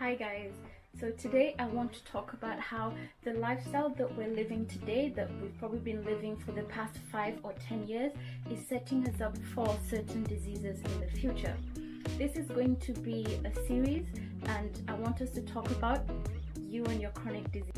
Hi guys, so today I want to talk about how the lifestyle that we're living today, that we've probably been living for the past 5 or 10 years, is setting us up for certain diseases in the future. This is going to be a series and I want us to talk about you and your chronic disease.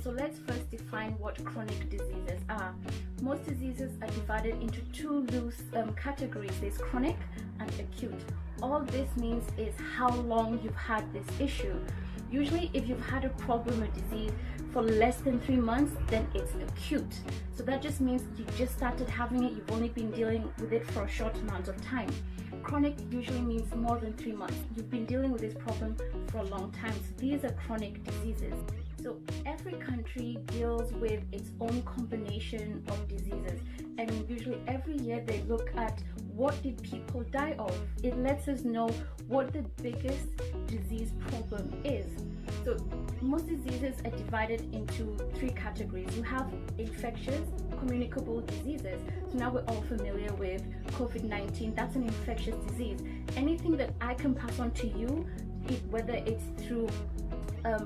So let's first define what chronic diseases are. Most diseases are divided into two loose categories. There's chronic and acute. All this means is how long you've had this issue. Usually if you've had a problem or disease for less than 3 months, then it's acute. So that just means you just started having it, you've only been dealing with it for a short amount of time. Chronic usually means more than 3 months. You've been dealing with this problem for a long time. So these are chronic diseases. So every country deals with its own combination of diseases, and usually every year they look at what did people die of. It lets us know what the biggest disease problem is. So most diseases are divided into 3 categories. You have infectious, communicable diseases. So now we're all familiar with COVID-19. That's an infectious disease. Anything that I can pass on to you, whether it's through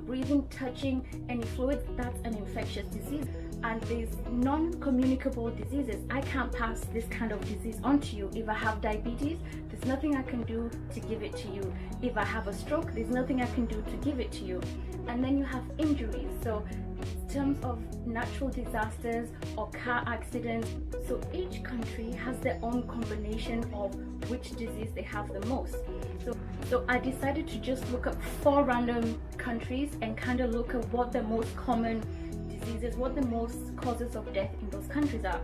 breathing, touching, any fluids, that's an infectious disease. And there's non-communicable diseases. I can't pass this kind of disease on to you. If I have diabetes, there's nothing I can do to give it to you. If I have a stroke, there's nothing I can do to give it to you. And then you have injuries. So in terms of natural disasters or car accidents, so each country has their own combination of which disease they have the most. So I decided to just look up 4 random countries and kind of look at what the most common diseases, what the most causes of death in those countries are.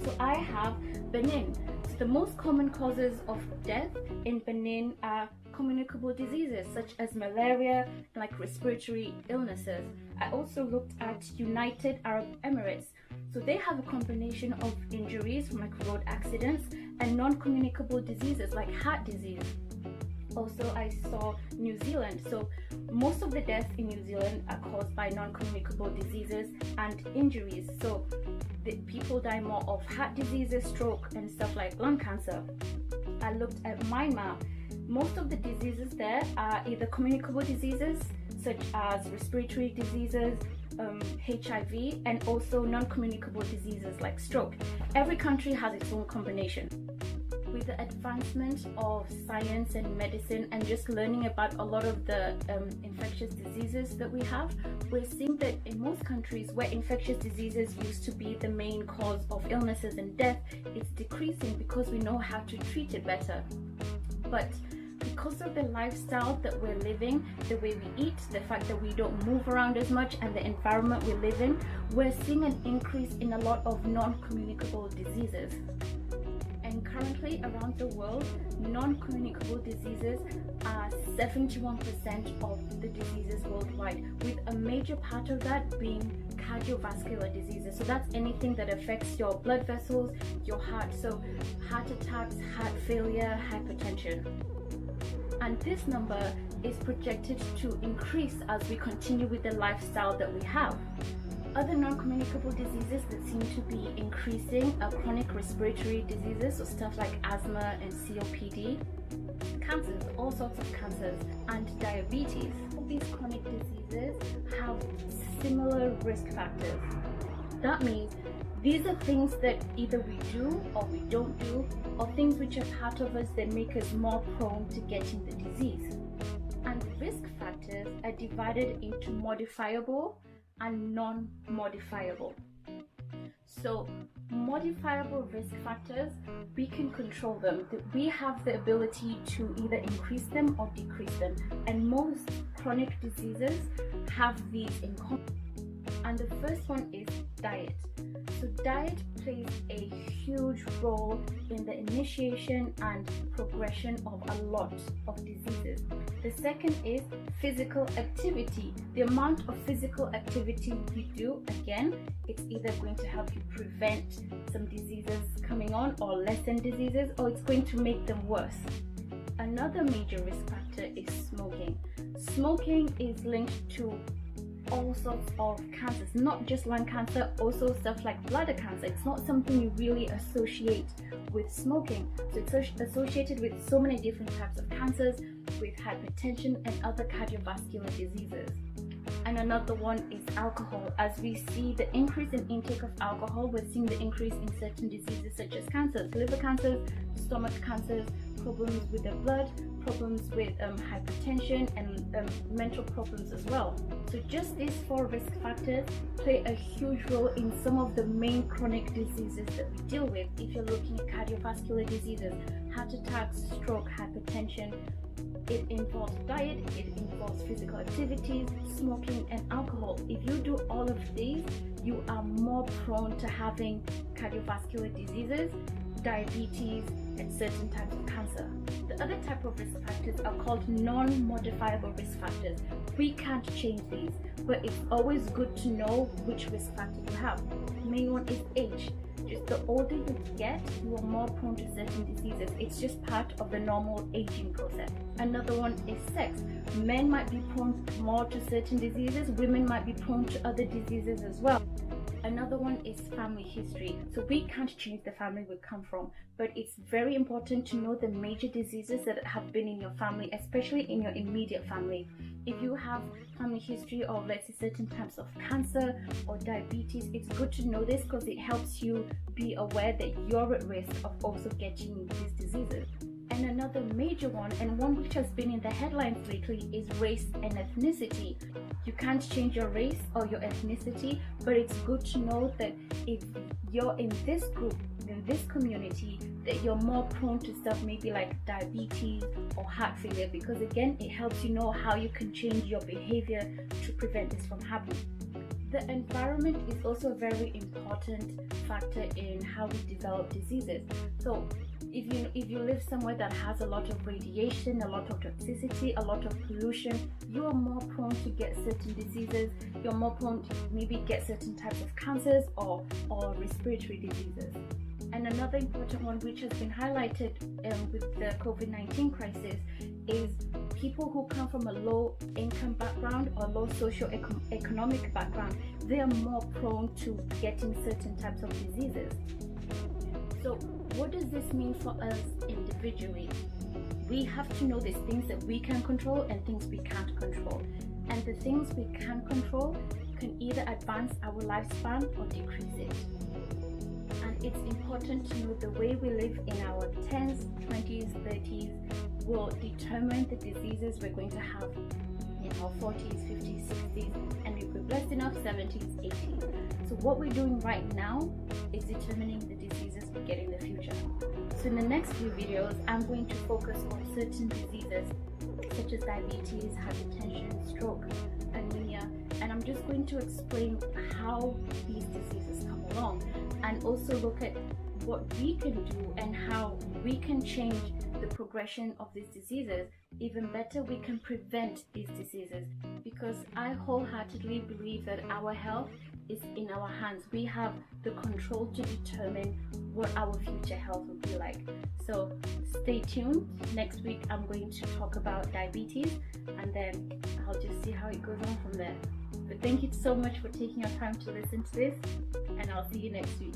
So I have Benin. So the most common causes of death in Benin are communicable diseases such as malaria, like respiratory illnesses. I also looked at United Arab Emirates. So they have a combination of injuries from like road accidents and non-communicable diseases like heart disease. Also, I saw New Zealand. So most of the deaths in New Zealand are caused by non-communicable diseases and injuries. So the people die more of heart diseases, stroke, and stuff like lung cancer. I looked at Myanmar. Most of the diseases there are either communicable diseases such as respiratory diseases, HIV, and also non-communicable diseases like stroke. Every country has its own combination. With the advancement of science and medicine and just learning about a lot of the infectious diseases that we have, we're seeing that in most countries where infectious diseases used to be the main cause of illnesses and death, it's decreasing because we know how to treat it better. But because of the lifestyle that we're living, the way we eat, the fact that we don't move around as much, and the environment we live in, we're seeing an increase in a lot of non-communicable diseases. And currently around the world, non-communicable diseases are 71% of the diseases worldwide, with a major part of that being cardiovascular diseases. So that's anything that affects your blood vessels, your heart. So heart attacks, heart failure, hypertension. And this number is projected to increase as we continue with the lifestyle that we have. Other non-communicable diseases that seem to be increasing are chronic respiratory diseases, so stuff like asthma and COPD, cancers, all sorts of cancers, and diabetes. These chronic diseases have similar risk factors. That means these are things that either we do or we don't do, or things which are part of us that make us more prone to getting the disease. And risk factors are divided into modifiable and non-modifiable. So modifiable risk factors, we can control them. We have the ability to either increase them or decrease them. And most chronic diseases have these in common. And the first one is diet. So diet plays a huge role in the initiation and progression of a lot of diseases. The second is physical activity. The amount of physical activity you do, again, it's either going to help you prevent some diseases coming on or lessen diseases, or it's going to make them worse. Another major risk factor is smoking. Smoking is linked to all sorts of cancers, not just lung cancer, also stuff like bladder cancer. It's not something you really associate with smoking. So it's associated with so many different types of cancers, with hypertension and other cardiovascular diseases. And another one is alcohol. As we see the increase in intake of alcohol, we're seeing the increase in certain diseases such as cancers, liver cancers, stomach cancers, problems with the blood, problems with hypertension, and mental problems as well. So just these 4 risk factors play a huge role in some of the main chronic diseases that we deal with. If you're looking at cardiovascular diseases, heart attacks, stroke, hypertension, it involves diet, it involves physical activities, smoking, and alcohol. If you do all of these, you are more prone to having cardiovascular diseases, diabetes, and certain types of cancer. The other type of risk factors are called non-modifiable risk factors. We can't change these, but it's always good to know which risk factor you have. The main one is age. Just the older you get, you are more prone to certain diseases. It's just part of the normal aging process. Another one is sex. Men might be prone more to certain diseases, women might be prone to other diseases as well. Another one is family history. So we can't change the family we come from, but it's very important to know the major diseases that have been in your family, especially in your immediate family. If you have family history of, let's say, certain types of cancer or diabetes, it's good to know this because it helps you be aware that you're at risk of also getting these diseases. And another major one, and one which has been in the headlines lately, is race and ethnicity. You can't change your race or your ethnicity, but it's good to know that if you're in this group, in this community, that you're more prone to stuff maybe like diabetes or heart failure, because again, it helps you know how you can change your behavior to prevent this from happening. The environment is also a very important factor in how we develop diseases. So if you live somewhere that has a lot of radiation, a lot of toxicity, a lot of pollution, you are more prone to get certain diseases. You're more prone to maybe get certain types of cancers or respiratory diseases. And another important one which has been highlighted with the COVID-19 crisis is people who come from a low income background or low socio-economic background. They are more prone to getting certain types of diseases. So what does this mean for us individually? We have to know these things that we can control and things we can't control. And the things we can control can either advance our lifespan or decrease it. And it's important to know the way we live in our 10s, 20s, 30s will determine the diseases we're going to have in our 40s, 50s, 60s, and if we're blessed enough, 70s, 80s. So what we're doing right now is determining the diseases we get in the future. So in the next few videos, I'm going to focus on certain diseases such as diabetes, hypertension, stroke, anemia, and I'm just going to explain how these diseases come along and also look at what we can do and how we can change the progression of these diseases. Even better, we can prevent these diseases, because I wholeheartedly believe that our health is in our hands. We have the control to determine what our future health will be like. So stay tuned. Next week I'm going to talk about diabetes, and then I'll just see how it goes on from there. But thank you so much for taking your time to listen to this, and I'll see you next week.